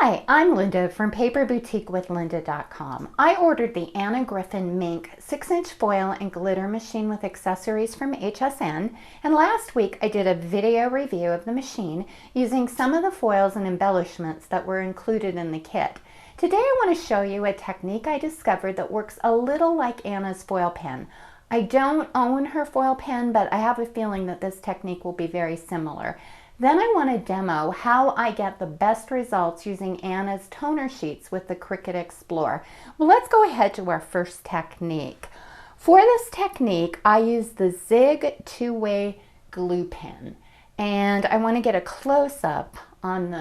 Hi, I'm Linda from paperboutique-with-linda.com. I ordered the Anna Griffin Minc 6-inch foil and glitter machine with accessories from HSN, and last week I did a video review of the machine using some of the foils and embellishments that were included in the kit. Today I want to show you a technique I discovered that works a little like Anna's foil pen. I don't own her foil pen, but I have a feeling that this technique will be very similar. Then I want to demo how I get the best results using Anna's toner sheets with the Cricut Explorer. Well, let's go ahead to our first technique. For this technique, I use the Zig two-way glue pen, and I want to get a close-up on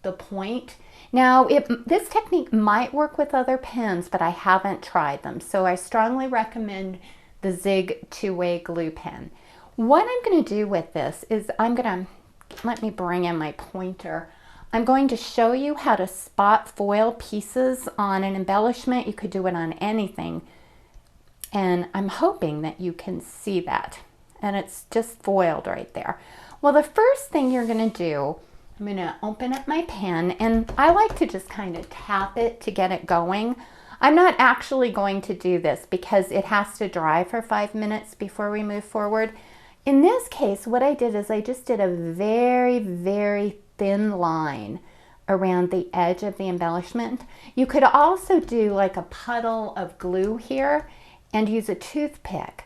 the point. Now, this technique might work with other pens, but I haven't tried them, so I strongly recommend the Zig two-way glue pen. What I'm going to do with this is let me bring in my pointer. I'm going to show you how to spot foil pieces on an embellishment. You could do it on anything. And I'm hoping that you can see that. And it's just foiled right there. Well, the first thing you're going to do, I'm going to open up my pen. And I like to just kind of tap it to get it going. I'm not actually going to do this because it has to dry for 5 minutes before we move forward. In this case, what I did is I just did a very, very thin line around the edge of the embellishment. You could also do like a puddle of glue here and use a toothpick.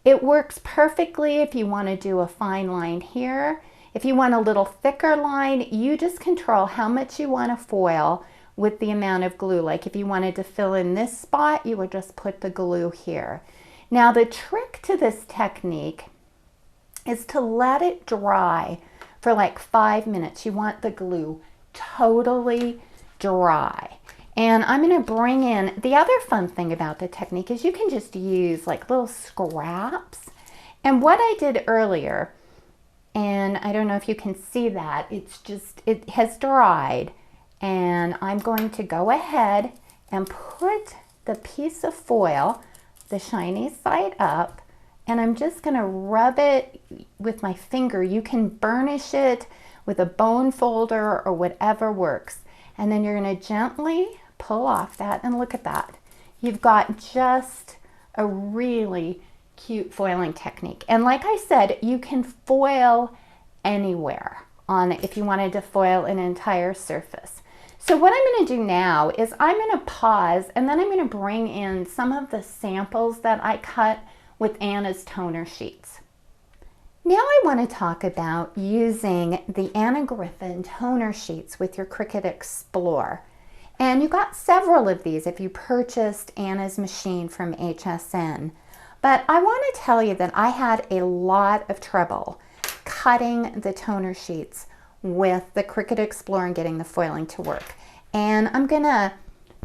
It works perfectly if you want to do a fine line here. If you want a little thicker line, you just control how much you want to foil with the amount of glue. Like if you wanted to fill in this spot, you would just put the glue here. Now the trick to this technique is to let it dry for like 5 minutes. You want the glue totally dry. And I'm going to bring in, the other fun thing about the technique is you can just use like little scraps. And what I did earlier, and I don't know if you can see that, it has dried. And I'm going to go ahead and put the piece of foil, the shiny side up, and I'm just going to rub it with my finger. You can burnish it with a bone folder or whatever works. And then you're going to gently pull off that, and look at that. You've got just a really cute foiling technique. And like I said, you can foil anywhere on it if you wanted to foil an entire surface. So what I'm going to do now is I'm going to pause, and then I'm going to bring in some of the samples that I cut with Anna's toner sheets. Now I want to talk about using the Anna Griffin toner sheets with your Cricut Explorer. And you got several of these if you purchased Anna's machine from HSN. But I want to tell you that I had a lot of trouble cutting the toner sheets with the Cricut Explorer and getting the foiling to work. And I'm going to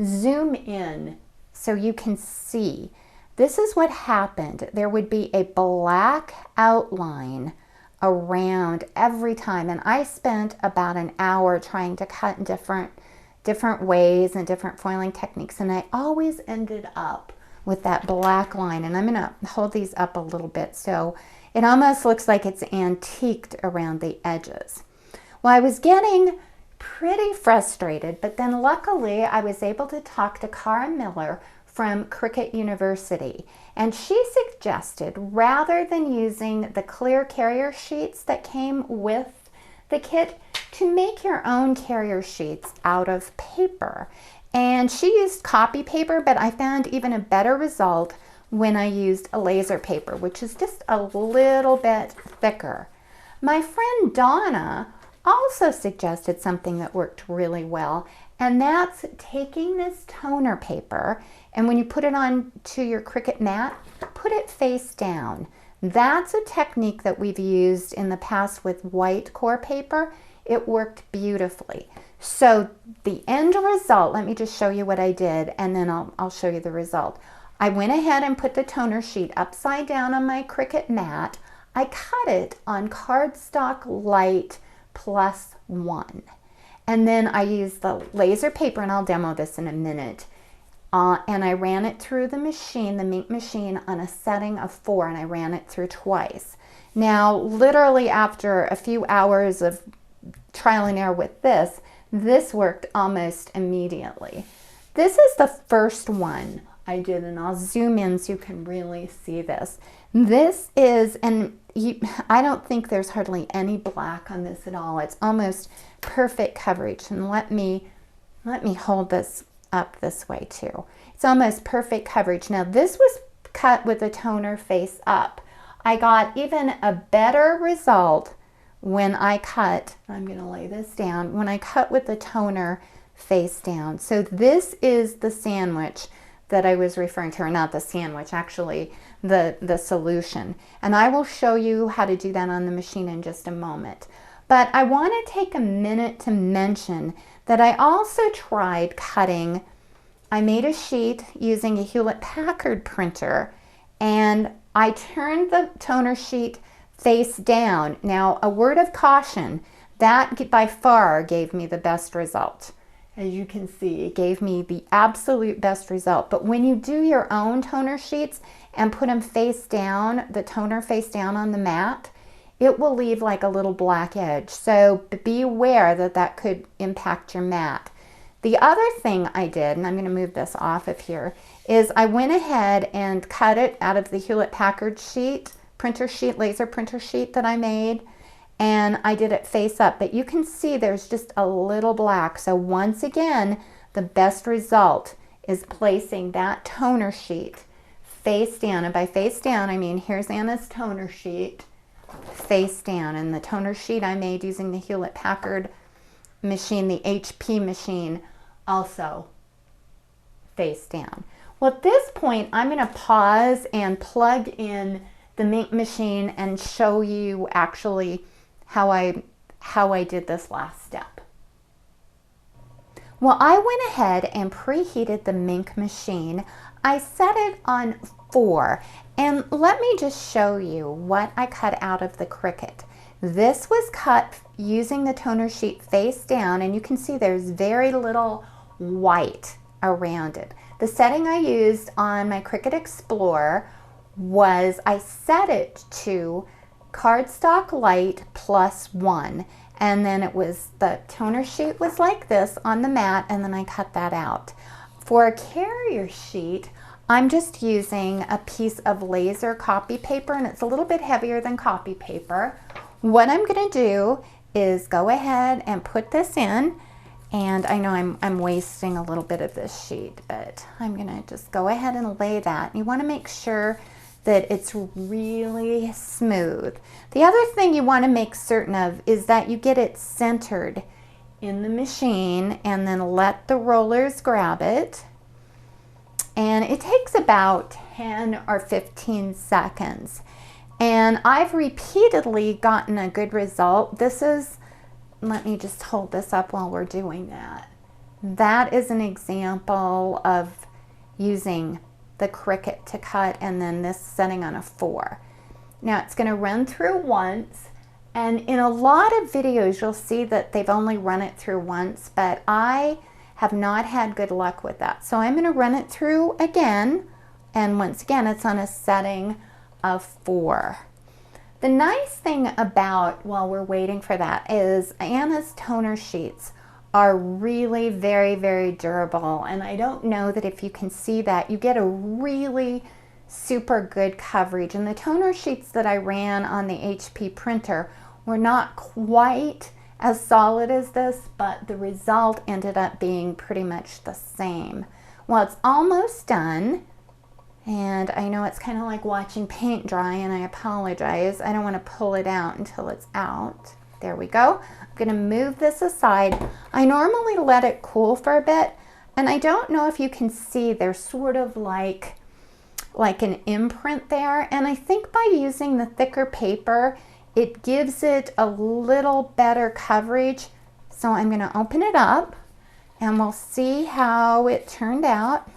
zoom in so you can see. This is what happened. There would be a black outline around every time, and I spent about an hour trying to cut in different ways and different foiling techniques, and I always ended up with that black line. And I'm going to hold these up a little bit so it almost looks like it's antiqued around the edges. Well, I was getting pretty frustrated, but then luckily I was able to talk to Cara Miller from Cricut University, and she suggested, rather than using the clear carrier sheets that came with the kit, to make your own carrier sheets out of paper. And she used copy paper, but I found even a better result when I used a laser paper, which is just a little bit thicker. My friend Donna also suggested something that worked really well, and that's taking this toner paper, and when you put it on to your Cricut mat, put it face down. That's a technique that we've used in the past with white core paper. It worked beautifully. So the end result, let me just show you what I did, and then I'll show you the result. I went ahead and put the toner sheet upside down on my Cricut mat. I cut it on cardstock light +1. And then I used the laser paper, and I'll demo this in a minute. And I ran it through the machine, the Minc machine, on a setting of 4, and I ran it through twice. Now, literally after a few hours of trial and error with this, this worked almost immediately. This is the first one I did, and I'll zoom in so you can really see this. This is, I don't think there's hardly any black on this at all. It's almost perfect coverage. And let me hold this up this way too. It's almost perfect coverage. Now this was cut with the toner face up. I got even a better result when I cut, I'm going to lay this down, when I cut with the toner face down. So this is the sandwich that I was referring to, or not the sandwich, actually the solution. And I will show you how to do that on the machine in just a moment. But I want to take a minute to mention that I also tried cutting. I made a sheet using a Hewlett-Packard printer, and I turned the toner sheet face down. Now, a word of caution, that by far gave me the best result. As you can see, it gave me the absolute best result. But when you do your own toner sheets and put them face down, the toner face down on the mat, it will leave like a little black edge. So be aware that that could impact your mat. The other thing I did, and I'm going to move this off of here, is I went ahead and cut it out of the Hewlett-Packard sheet, printer sheet, laser printer sheet that I made, and I did it face up. But you can see there's just a little black. So once again, the best result is placing that toner sheet face down. And by face down, I mean here's Anna's toner sheet, face down. And the toner sheet I made using the Hewlett-Packard machine, the HP machine, also face down. Well, at this point, I'm going to pause and plug in the Minc machine and show you actually how I did this last step. Well, I went ahead and preheated the Minc machine. I set it on 4, and let me just show you what I cut out of the Cricut. This was cut using the toner sheet face down, and you can see there's very little white around it. The setting I used on my Cricut Explorer was I set it to cardstock light +1, and then it was, the toner sheet was like this on the mat, and then I cut that out. For a carrier sheet, I'm just using a piece of laser copy paper, and it's a little bit heavier than copy paper. What I'm going to do is go ahead and put this in, and I know I'm wasting a little bit of this sheet, but I'm going to just go ahead and lay that. You want to make sure that it's really smooth. The other thing you want to make certain of is that you get it centered in the machine, and then let the rollers grab it. And it takes about 10 or 15 seconds. And I've repeatedly gotten a good result. This is, let me just hold this up while we're doing that. That is an example of using the Cricut to cut, and then this setting on a 4. Now it's going to run through once, and in a lot of videos you'll see that they've only run it through once, but I have not had good luck with that. So I'm going to run it through again, and once again it's on a setting of 4. The nice thing about, while we're waiting for that, is Anna's toner sheets are really very, very durable, and I don't know that if you can see that, you get a really super good coverage. And the toner sheets that I ran on the HP printer were not quite as solid as this, but the result ended up being pretty much the same. Well, it's almost done, and I know it's kind of like watching paint dry, and I apologize. I don't want to pull it out until it's out. There we go. I'm going to move this aside. I normally let it cool for a bit, and I don't know if you can see, there's sort of like an imprint there, and I think by using the thicker paper it gives it a little better coverage. So I'm going to open it up and we'll see how it turned out.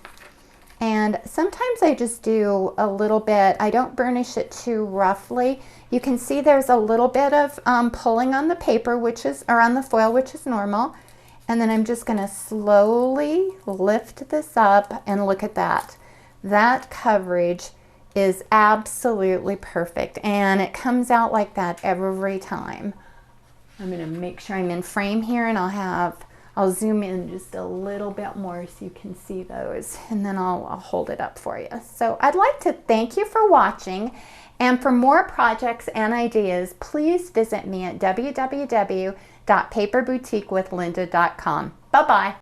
And sometimes I just do a little bit, I don't burnish it too roughly. You can see there's a little bit of pulling on the paper, or on the foil, which is normal. And then I'm just going to slowly lift this up, and look at that. That coverage is absolutely perfect, and it comes out like that every time. I'm going to make sure I'm in frame here, and I'll have I'll zoom in just a little bit more so you can see those, and then I'll hold it up for you. So I'd like to thank you for watching, and for more projects and ideas, please visit me at www.paperboutiquewithlinda.com. Bye-bye.